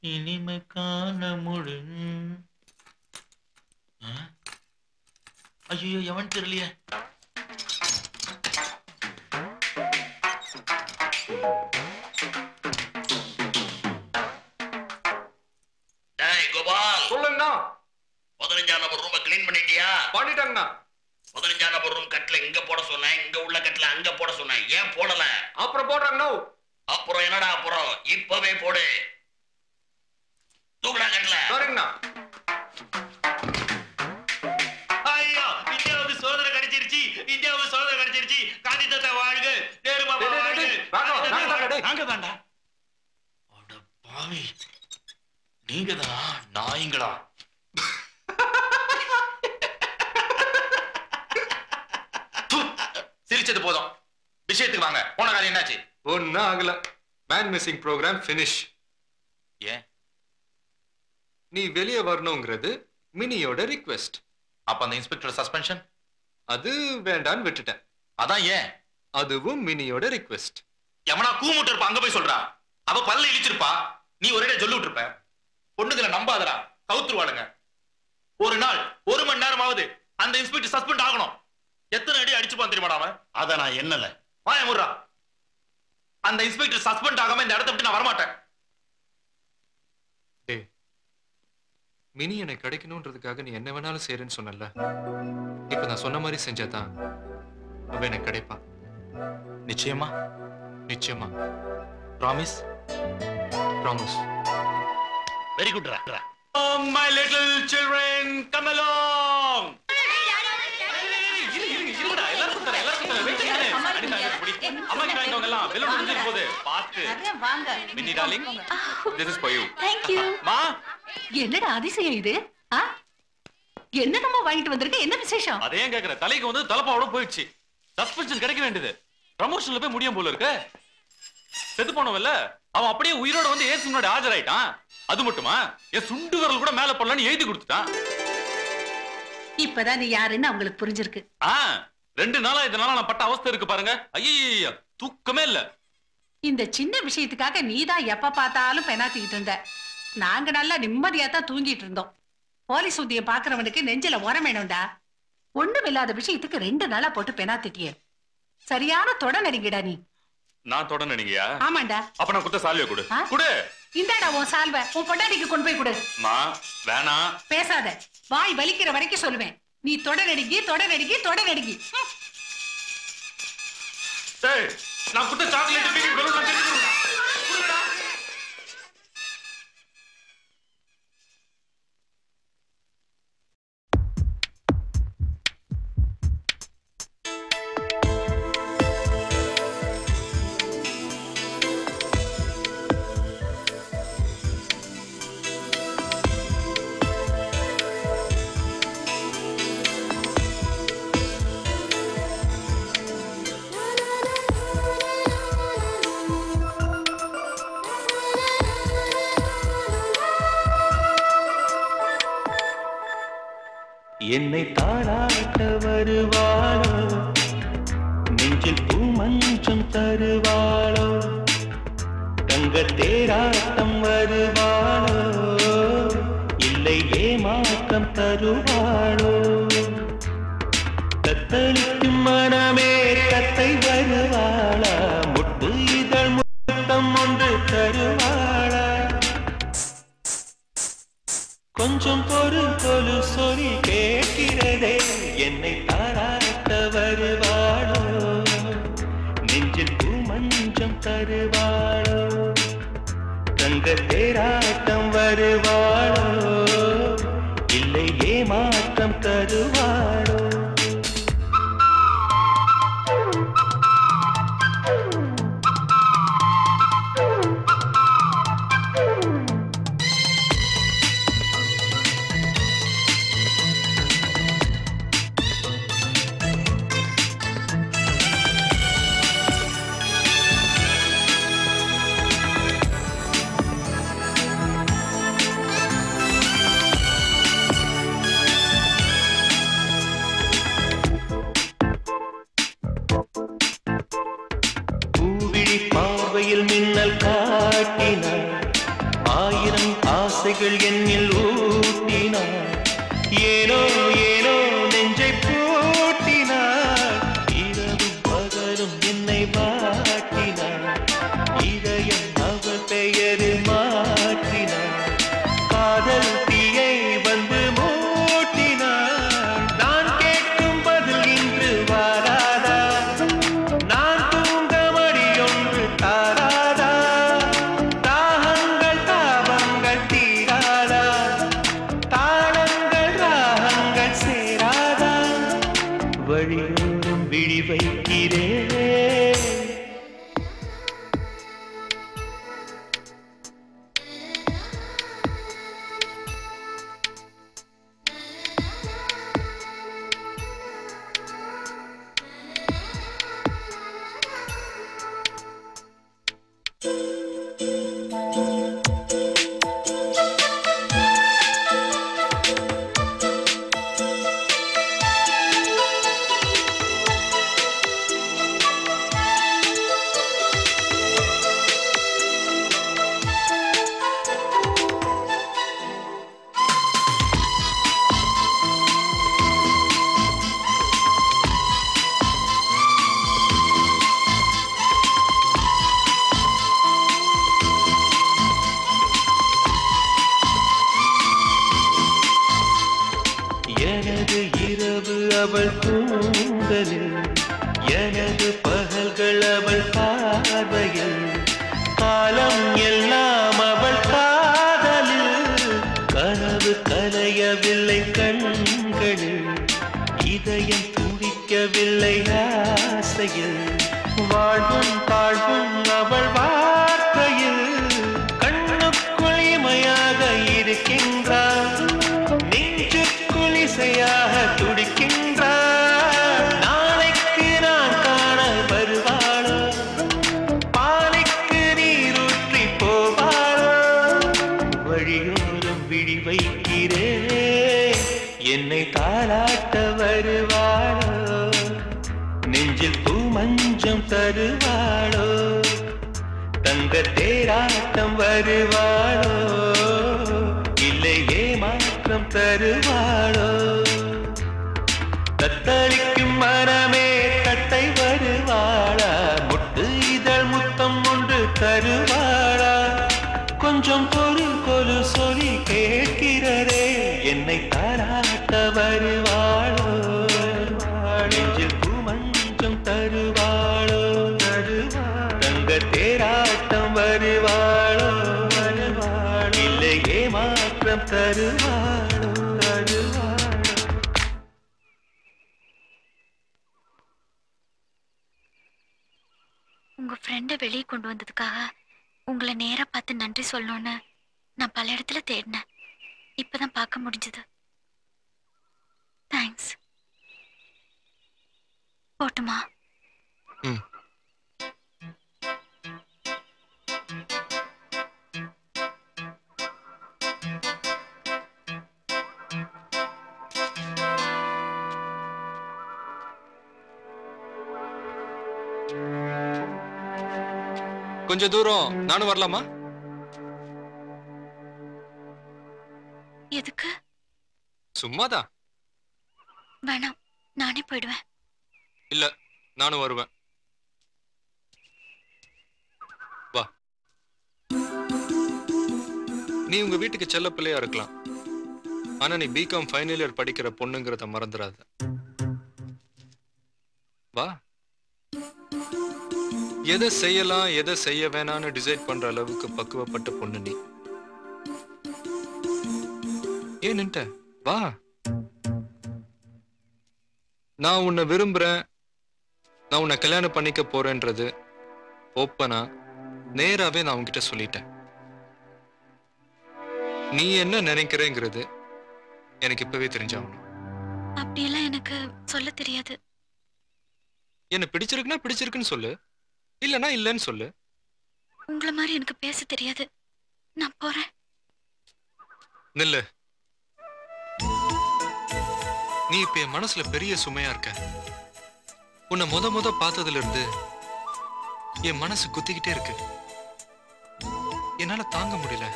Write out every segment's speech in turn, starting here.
இனிமை காண முழு. ஐயோ எவன் தெரியலையே. கோபால் சொல்லுங்க. 15ஆம் நம்பர் ரூம் கிளீன் பண்ணிட்டியா? பண்ணிட்டேங்க. 15ஆம் நம்பர் ரூம் கட்ல இங்க போட சொன்னேன், இங்க உள்ள கட்ல அங்க போட சொன்னேன், ஏன் போடல? அப்புறம் போடுறேங்க. அப்புறம் என்னடா அப்புறம்? இப்பவே போடு. தூக்குடா கட்ல. சரிங்கண்ணா. ஐயோ இந்தியாவுக்கு சுதந்திரம் கிடைச்சிருச்சு, இந்தியாவுக்கு சுதந்திரம் கிடைச்சிருச்சு. காந்தி தாத்தா வாழ்க, நேரு மாமா வாழ்க. நாங்க தான்டா. அட பாவி, நீங்கதான் நாய்ங்களா? சிரிச்சது போதும், விஷயத்துக்கு வாங்க. போன காரியம் என்னாச்சு? ஒன்னும் ஆகல. Man missing programme finish. ஏன்? நீ வெளியே வரணுங்கிறது மினியோட ரிக்வெஸ்ட். அப்ப அந்த இன்ஸ்பெக்டர் சஸ்பென்ஷன் அது வேண்டான்னு விட்டுட்டேன். அதான் ஏன்? அதுவும் மினியோட ரிக்வெஸ்ட். எவனா கூமுட்டு இருப்பா, அங்க போய் சொல்றா. அவ பல்ல இழிச்சிருப்பா, நீ ஒரே சொல்லி விட்டுருப்ப. பொண்ணுங்களை நம்பாதடா, கவுத்துருவாளுங்க. ஒரு நாள் 1 மணி நேரமாவது அந்த இன்ஸ்பெக்டர் சஸ்பெண்ட் ஆகணும். எத்தனை அடி அடிச்சுப்பான் தெரியுமாடா அவன்? அத நான் என்னல வாய முறா. அந்த இன்ஸ்பெக்டர் சஸ்பெண்ட் ஆகாம இந்த இடத்த விட்டு நான் வரமாட்டேன். மினி எனக்கு கிடைக்கணும்ன்றதுக்காக நீ என்ன வேணாலும் செய்யறேன்னு சொன்னல. இப்ப நான் சொன்ன மாதிரி செஞ்சாதான் அவ எனக்கு கிடைப்பா. நிச்சயமா? நிச்சயமா. ப்ராமிஸ்? ப்ராமிஸ். வெரி குட் ரா. Oh my little children, come along. என்னடா அதிசயம் இது? என்னமா வாங்கிட்டு வந்திருக்க? என்ன விசேஷம்? அதே கேக்குற. தலைக்கு வந்து தலப்பாவோட போயிடுச்சு. சஸ்பென்ஷன் கிடைக்க வேண்டியது. ப்ரமோஷன்ல போய் முடியும் போல இருக்கு. செத்து போனவல்ல அவன் அப்படியே உயிரோட வந்து ஏசி முன்னாடி ஆஜராயிட்டான். அது மட்டுமா, என் சுண்டு விரல் கூட மேல போடலான்னு எழுதி கொடுத்துட்டான். இப்பதான் நீ யாருன்னு அவங்களுக்கு புரிஞ்சிருக்கு. 2 நாளா இதனால நான் பட்ட அவஸ்தை இருக்கு பாருங்க. ஐயா தூக்கமே இல்ல. இந்த சின்ன விஷயத்துக்காக நீதான் எப்ப பார்த்தாலும் பெனாத்திக்கிட்டு இருந்த. நாங்க நல்லா நிம்மதியா தான் தூங்கிட்டு இருந்தோம். போலீஸ் ஊதியம் பாக்குறவனுக்கு நெஞ்சில உரம் வேணும்டா. ஒண்ணும் இல்லாத விஷயத்துக்கு 2 நாளா போட்டு பெனாத்திட்டியே. சரியான தொட நடிங்கடா நீ. நான் தொட நடிங்கயா? ஆமாண்டா. அப்ப நான் குத்த சால்வை கொடு. குடு. இந்தாடா உன் சால்வை. உன் பொண்டாட்டிக்கு கொண்டு போய் கொடு. மா வேணாம். பேசாத. வாய் வலிக்கிற வரைக்கும் சொல்லுவேன். நீ தொட நடிகி, தொட நடிகி, தொட நடிகி. டேய், நான் குத்த சாக்லேட் பீக்கி பலூன் நான் கட்டிடுறேன். குடுடா. என்னை தாளாட்ட வருவாளோ, நெஞ்சில் பூமஞ்சம் தருவாளோ, தங்க தேராட்டம் வருவாளோ, இல்லை ஏமாற்றம் தருவாளோ, தத்தளிக்கும் மனமே தத்தை வருவாளா, முட்டு இதழ் முத்தம் ஒன்று தருவாளா, கொஞ்சம் பொருள் கொலு சொல் கேட்கிறதே, என்னை தாராட்ட வருவாளோ, நெஞ்சில் பூமஞ்சம் தருவாளோ, தங்க தேராட்டம் வருவாளோ, இல்லை ஏமாற்றம் தருவாளோ. ஆயிரம் ஆசைகள் என்னில் ஊட்டினார். ஏனோ ஏனோ நெஞ்சை பூட்டினார். இரவும் பகலும் என்னை வாட்டினார். இதயம் அவள் பெயரில் மாற்றினார். காதல் தீயை வந்து மூட்டினார். நான் கேட்கும் பதில் இன்று வாராதா? நான் தூங்க மடியொன்று தாராதா? தாகங்கள் தாபங்கள் தீராதா? தாளங்கள் ராகங்கள் சேராதா? வழியோடும் விழி வைக்கிறேன். எனது இரவு அவள் தூங்கலில், எனது பகல்கள் அவள் பார்வையில், காலம் எல்லாம் அவள் காதலில். கனவு கலையவில்லை கண்களில், இதயம் துடிக்கவில்லை ஆசையில். வாழ்வும் தாழ்வும் அவள் வார்த்தையில், கண்ணுக்குள் இமையாக இருக்கின்றார். இசையாக துடிக்கின்றார். நாளைக்கு நான் காண வருவாளோ? பாலைக்கு நீரூற்றி போவாளோ? வழியோரம் விழி வைக்கிறேன். என்னை தாளாட்ட வருவாளோ? நெஞ்சில் பூ மஞ்சம் தருவாளோ? தங்க தேராட்டம் வருவாளோ? இல்லை ஏமாற்றம் தருவாளோ? தத்தளிக்கும் மனமே தட்டை வருவாளா? முட்டு இதழ் முத்தம் ஒன்று தருவாளா? கொஞ்சம் பொருள் கொலு சொல்லி கேட்கிறதே, என்னை தாராட்ட வருவாளோ? நெஞ்சில் பூமஞ்சம் தருவாளோ? தங்க தேராட்டம் வருவாளோ? இல்லை ஏமாற்றம் தருவாளோ? உங்க ஃப்ரெண்டை வெளியே கொண்டு வந்ததுக்காக உங்களை நேரா பார்த்து நன்றி சொல்லணும்னு நான் பல இடத்துல தேடினேன். இப்பதான் பார்க்க முடிஞ்சது. தேங்க்ஸ். போட்டுமா? கொஞ்சம் தூரம் நானும் வரலாமா? எதுக்கு? சும்மாதான். வேணாம், நானே போயிடுவேன். இல்ல, நானும் வருவேன். வா. நீ உங்க வீட்டுக்கு செல்ல பிள்ளையா இருக்கலாம், ஆனா நீ பிகாம் ஃபைனல் இயர் படிக்கிற பொண்ணுங்கிறத மறந்துடாத. வா. எதை செய்யலாம் எதை செய்ய வேணான்னு டிசைட் பண்ற அளவுக்கு பக்குவப்பட்ட பொண்ணு நீ. ஏன் நின்ட்ட? வா. நான் உன்னை விரும்புறேன், நான் உன்னை கல்யாணம் பண்ணிக்க போறேன்றது ஓப்பனா நேராவே நான் உன்கிட்ட சொல்லிட்டேன். நீ என்ன நினைக்கிறேங்கிறது எனக்கு இப்பவே தெரிஞ்சாகணும். அப்படியெல்லாம் எனக்கு சொல்ல தெரியாது. என்ன பிடிச்சிருக்குன்னா பிடிச்சிருக்குன்னு சொல்லு, இல்லனா இல்லன்னு சொல்லு. உங்களை மாதிரி எனக்கு பேச தெரியாது. நான் போறேன். நில்லு. நீ இப்ப என் மனசுல பெரிய சுமையா இருக்க. உன்னை முத பார்த்ததுல இருந்து என் மனசு குத்திக்கிட்டே இருக்கு. என்னால தாங்க முடியல.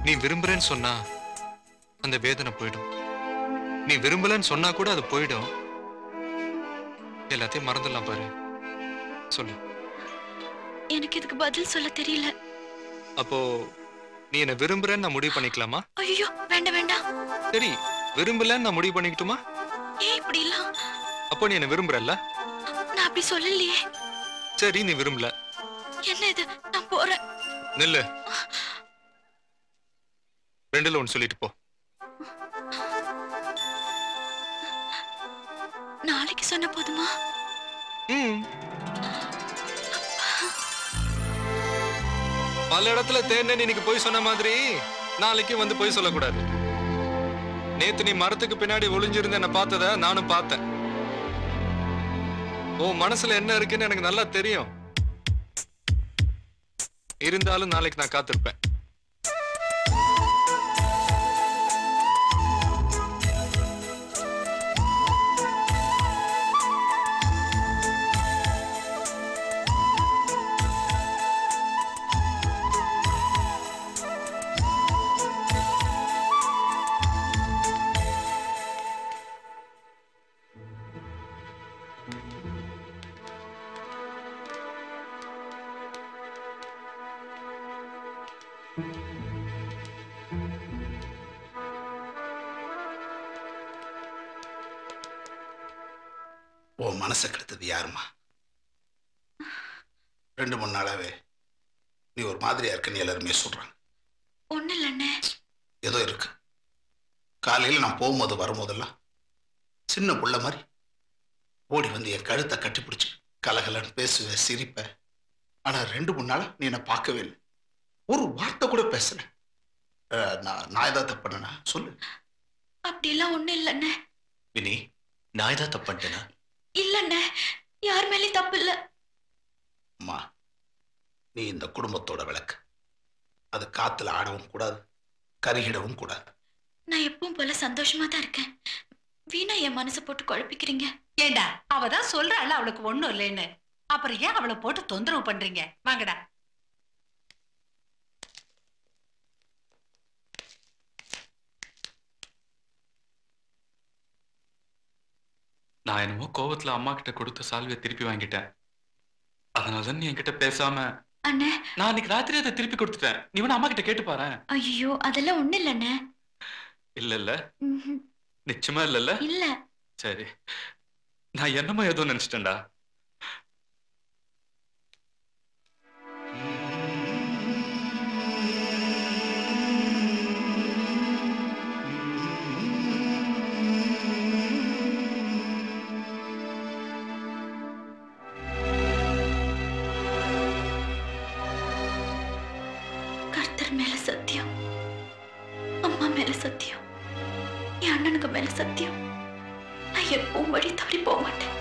நீ விரும்புறேன்னு சொன்னா அந்த வேதனை போயிடும். நீ விரும்பலன்னு சொன்னா கூட அது போயிடும். எல்லாத்தையும் மறந்துடலாம் பாரு. சொல்லு. எனக்கு இதுக்கு பதில் சொல்ல தெரியல. அப்போ நீ என்ன விரும்புறேன்னு நான் முடிவு பண்ணிக்கலாமா? ஐயோ வேண்டாம் வேண்டாம். சரி, விரும்பலன்னு நான் முடிவு பண்ணிக்கிட்டுமா? ஏன் இப்படி எல்லாம்? அப்போ நீ என்ன விரும்புறல்ல? நான் அப்படி சொல்லலையே. சரி, நீ விரும்பல. என்ன இது? நான் போறேன். நில்லு. ரெண்டுல ஒன்னு சொல்லிட்டு போ. நாளைக்கு சொன்ன போதுமா? பல இடத்துல தேர்னேன்னு இன்னைக்கு போய் சொன்ன மாதிரி நாளைக்கு வந்து போய் சொல்லக்கூடாது. நேத்து நீ மரத்துக்கு பின்னாடி ஒளிஞ்சிருந்த என்ன பார்த்தத நானும் பார்த்தேன். உன் மனசுல என்ன இருக்குன்னு எனக்கு நல்லா தெரியும். இருந்தாலும் நாளைக்கு நான் காத்திருப்பேன். உன் மனசை கெடுத்தது யாருமா? 2-3 நாளாவே நீ ஒரு மாதிரியா இருக்குன்னு எல்லாருமே சொல்றாங்க. ஒண்ணு இல்லண்ணே. ஏதோ இருக்கு. காலையில் நான் போகும்போது வரும்போதெல்லாம் சின்ன புள்ள மாதிரி ஓடி வந்து என் கழுத்தை கட்டிப்பிடிச்சு கலகலன்னு பேசுவேன், சிரிப்பேன். ஆனா 2-3 நாளா நீ என்னை பார்க்கவே இல்லை. ஒரு வார்த்தை கூட பேசல. நான் ஏதாவது தப்பு பண்ணேனா சொல்லு. அப்படியெல்லாம் ஒண்ணு இல்லண்ணே. வினி, நான் ஏதாவது தப்பு பண்ணிட்டேனா? இல்லண்ணே, யார் மேலேயும் தப்பு இல்ல. அம்மா, நீ இந்த குடும்பத்தோட விளக்கு. அது காத்துல ஆடவும் கூடாது, கருகிடவும் கூடாது. நான் எப்பவும் போல சந்தோஷமா தான் இருக்கேன். வீணா என் மனசை போட்டு குழப்பிக்கிறீங்க. ஏண்டா, அவதான் சொல்றாள் அவளுக்கு ஒண்ணும் இல்லைன்னு. அப்புறம் ஏன் அவளை போட்டு தொந்தரவு பண்றீங்க? வாங்கடா. நான் என்னமோ கோவத்துல அம்மா கிட்ட கொடுத்த சால்வியை திருப்பி வாங்கிட்டேன். அதனாலதான் நீ என்கிட்ட பேசாம. அண்ணே, நான் அன்னைக்கு ராத்திரி அதை திருப்பி கொடுத்துட்டேன். நீ வேணா அம்மா கிட்ட கேட்டு பாரு. ஐயோ அதெல்லாம் ஒண்ணு இல்லண்ணே. இல்ல இல்ல, நிச்சயமா இல்ல. இல்ல. சரி, நான் என்னமோ ஏதோ நினைச்சிட்டேன்டா. கர்த்தர் மேல சத்தியம், அம்மா மேல சத்தியம், என் அண்ணனுக்கு மேல சத்தியம், நான் எப்பவும் வழி தவறி போக மாட்டேன்.